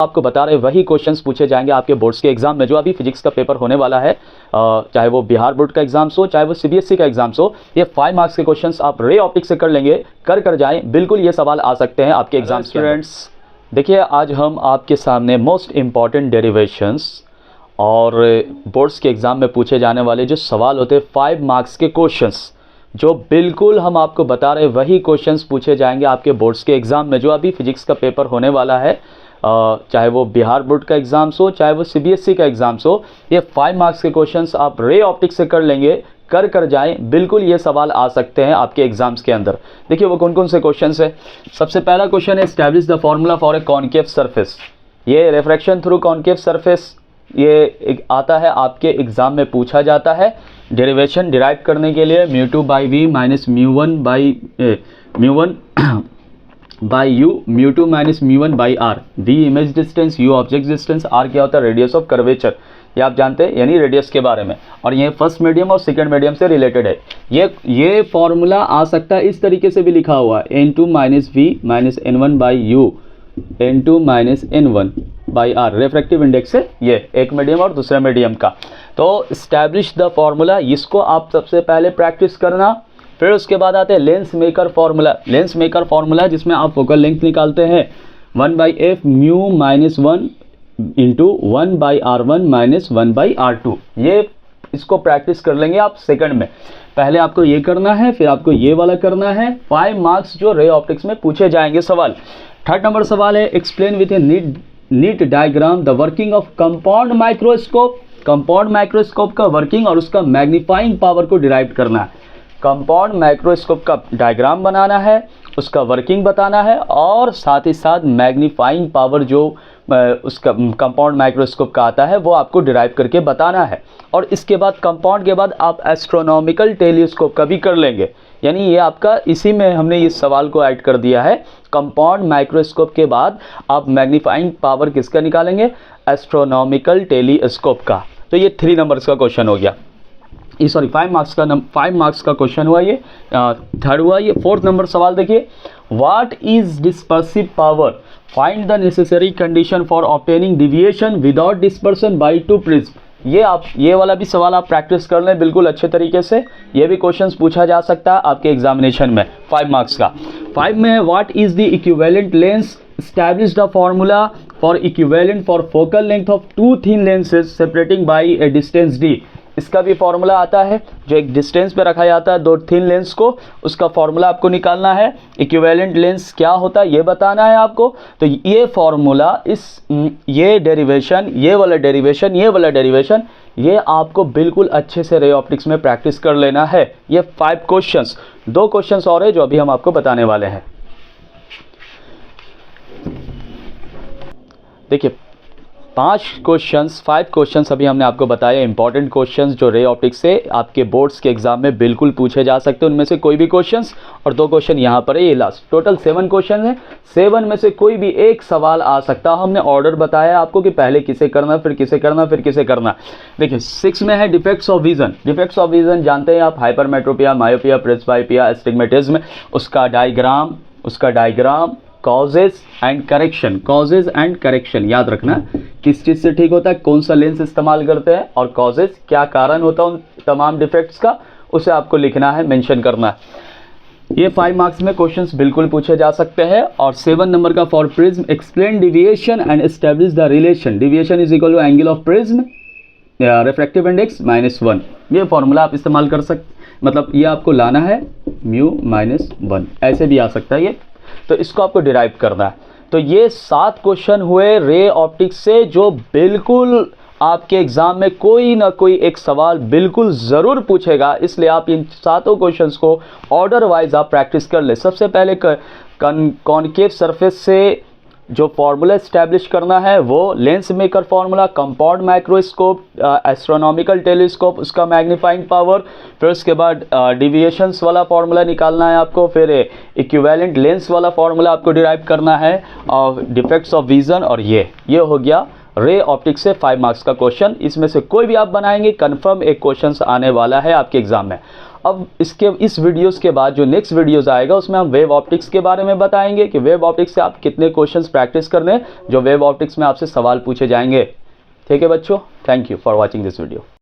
आपको बता रहे वही क्वेश्चंस पूछे जाएंगे आपके बोर्ड्स के एग्जाम में। जो अभी फिजिक्स का पेपर होने वाला है, चाहे वो बिहार बोर्ड का एग्जाम्स हो, चाहे वो सीबीएसई का एग्जाम्स हो, ये 5 मार्क्स के क्वेश्चंस आप रे ऑप्टिक्स से कर लेंगे, कर जाएं, बिल्कुल ये सवाल आ सकते हैं आपके एग्जाम। स्टूडेंट्स देखिए, आज हम आपके सामने मोस्ट इंपॉर्टेंट डेरिवेशंस और बोर्ड्स के एग्जाम में पूछे जाने वाले जो सवाल होते हैं 5 मार्क्स के क्वेश्चंस, जो बिल्कुल हम आपको बता रहे वही क्वेश्चंस पूछे जाएंगे आपके बोर्ड्स के एग्जाम में। जो अभी फिजिक्स का पेपर होने वाला है, चाहे वो बिहार बोर्ड का एग्जाम्स हो, चाहे वो सीबीएसई का एग्जाम्स हो, ये 5 मार्क्स के क्वेश्चंस आप रे ऑप्टिक्स से कर लेंगे, कर जाएं, बिल्कुल ये सवाल आ सकते हैं आपके एग्जाम्स के अंदर। देखिए वो कौन कौन से क्वेश्चंस है। सबसे पहला क्वेश्चन है, establish the formula for a concave surface. ये रिफ्रैक्शन थ्रू कॉनकेव सरफेस, ये एक आता है आपके एग्जाम में, पूछा जाता है। डेरिवेशन डिराइव करने के लिए μ2 by V minus μ1 by U, μ2 minus μ1 by R. V image distance, U object distance, R क्या होता है, रेडियस ऑफ कर्वेचर, ये आप जानते हैं, यानी रेडियस के बारे में। और ये फर्स्ट मीडियम और सेकंड मीडियम से रिलेटेड है। ये फॉर्मूला आ सकता है इस तरीके से भी लिखा हुआ है, n2 minus V minus n1 by U, n2 minus n1 by R. Refractive index है ये, एक मीडियम और दूसरा मीडियम का। तो स्टैब्लिश द फॉर्मूला, इसको आप सबसे पहले प्रैक्टिस करना। फिर उसके बाद आते हैं lens maker formula. Lens maker formula जिसमें आप फोकल लेंथ निकालते हैं 1 by F mu minus 1 into 1 by R1 minus 1 by R2। ये इसको प्रैक्टिस कर लेंगे आप सेकंड में। पहले आपको ये करना है, फिर आपको ये वाला करना है। 5 मार्क्स जो रे ऑप्टिक्स में पूछे जाएंगे सवाल। थर्ड नंबर सवाल है, explain with A NEET diagram the working of compound microscope. Compound microscope का वर्किंग और उसका मैग्नीफाइंग पावर को डिराइव करना है। कंपाउंड माइक्रोस्कोप का डायग्राम बनाना है, उसका वर्किंग बताना है, और साथ ही साथ मैग्नीफाइंग पावर जो उसका कंपाउंड माइक्रोस्कोप का आता है वो आपको डिराइव करके बताना है। और इसके बाद कंपाउंड के बाद आप एस्ट्रोनॉमिकल टेलीस्कोप का भी कर लेंगे। यानी ये आपका इसी में हमने इस सवाल को ऐड कर दिया है। कंपाउंड माइक्रोस्कोप के बाद आप मैग्नीफाइंग पावर किसका निकालेंगे, एस्ट्रोनॉमिकल टेलीस्कोप का। तो ये 3 नंबर्स का क्वेश्चन हो गया, सॉरी 5 मार्क्स का क्वेश्चन हुआ ये, थर्ड हुआ ये। 4th नंबर सवाल देखिए, what is dispersive power, find the necessary condition for obtaining deviation without dispersion by 2 prism. ये वाला भी सवाल आप प्रैक्टिस कर लें बिल्कुल अच्छे तरीके से। ये भी क्वेश्चंस पूछा जा सकता है आपके एग्जामिनेशन में 5 मार्क्स का। 5 में है, what is the equivalent lens, establish the formula for equivalent for focal length of 2 thin lenses separating by a distance d। इसका भी फॉर्मूला आता है, जो एक डिस्टेंस पे रखा जाता है 2 थिन लेंस को, उसका फॉर्मूला आपको निकालना है। इक्विवेलेंट लेंस क्या होता है ये बताना है आपको। तो ये फॉर्मूला, ये डेरिवेशन, ये वाला डेरिवेशन, ये आपको बिल्कुल अच्छे से रे ऑप्टिक्स में प्रैक्टिस कर लेना है। ये 5 क्वेश्चंस, 2 क्वेश्चंस और है जो अभी हम आपको बताने वाले हैं। देखिए 5 क्वेश्चंस अभी हमने आपको बताया, इंपॉर्टेंट क्वेश्चंस जो रे ऑप्टिक्स से आपके बोर्ड्स के एग्जाम में बिल्कुल पूछे जा सकते हैं। उनमें से कोई भी क्वेश्चंस, और 2 क्वेश्चन यहाँ पर है, ये लास्ट। टोटल 7 क्वेश्चन है। 7 में से कोई भी एक सवाल आ सकता है। हमने ऑर्डर बताया आपको कि पहले किसे करना, फिर किसे करना, फिर किसे करना। देखिए 6 में है defects of vision. Defects of vision जानते हैं आप, हाइपरमेट्रोपिया, मायोपिया, प्रेसबायोपिया, एस्टिग्मेटिज्म, उसका डायग्राम, कॉजेज एंड करेक्शन याद रखना, किस चीज़ से ठीक होता है, कौन सा लेंस इस्तेमाल करते हैं, और कॉजेज क्या कारण होता है उन तमाम डिफेक्ट्स का, उसे आपको लिखना है, मेंशन करना है। ये 5 मार्क्स में क्वेश्चंस बिल्कुल पूछे जा सकते हैं। और 7 नंबर का, for prism explain deviation and establish the relation. Deviation is equal to angle of prism, refractive index -1। ये फॉर्मूला आप इस्तेमाल कर सकते, मतलब ये आपको लाना है म्यू -1, ऐसे भी आ सकता है ये। तो इसको आपको डिराइव करना है। तो ये 7 क्वेश्चन हुए रे ऑप्टिक्स से, जो बिल्कुल आपके एग्जाम में कोई ना कोई एक सवाल बिल्कुल ज़रूर पूछेगा। इसलिए आप इन 7 क्वेश्चंस को ऑर्डर वाइज आप प्रैक्टिस कर ले। सबसे पहले कॉनकेव सरफेस से जो फॉर्मूला इस्टेब्लिश करना है वो lens maker formula, compound microscope, astronomical telescope, उसका मैग्नीफाइंग पावर, फिर उसके बाद डिविएशंस वाला फॉर्मूला निकालना है आपको, फिर इक्विवेलेंट लेंस वाला फॉर्मूला आपको डिराइव करना है, और डिफेक्ट्स ऑफ विजन। और ये हो गया रे ऑप्टिक्स से 5 मार्क्स का क्वेश्चन। इसमें से कोई भी आप बनाएंगे, कंफर्म एक क्वेश्चन आने वाला है आपके एग्जाम में। अब इस वीडियोस के बाद जो नेक्स्ट वीडियोस आएगा उसमें हम वेव ऑप्टिक्स के बारे में बताएंगे कि वेव ऑप्टिक्स से आप कितने क्वेश्चंस प्रैक्टिस कर लें जो वेव ऑप्टिक्स में आपसे सवाल पूछे जाएंगे। ठीक है बच्चों, thank you for watching this video.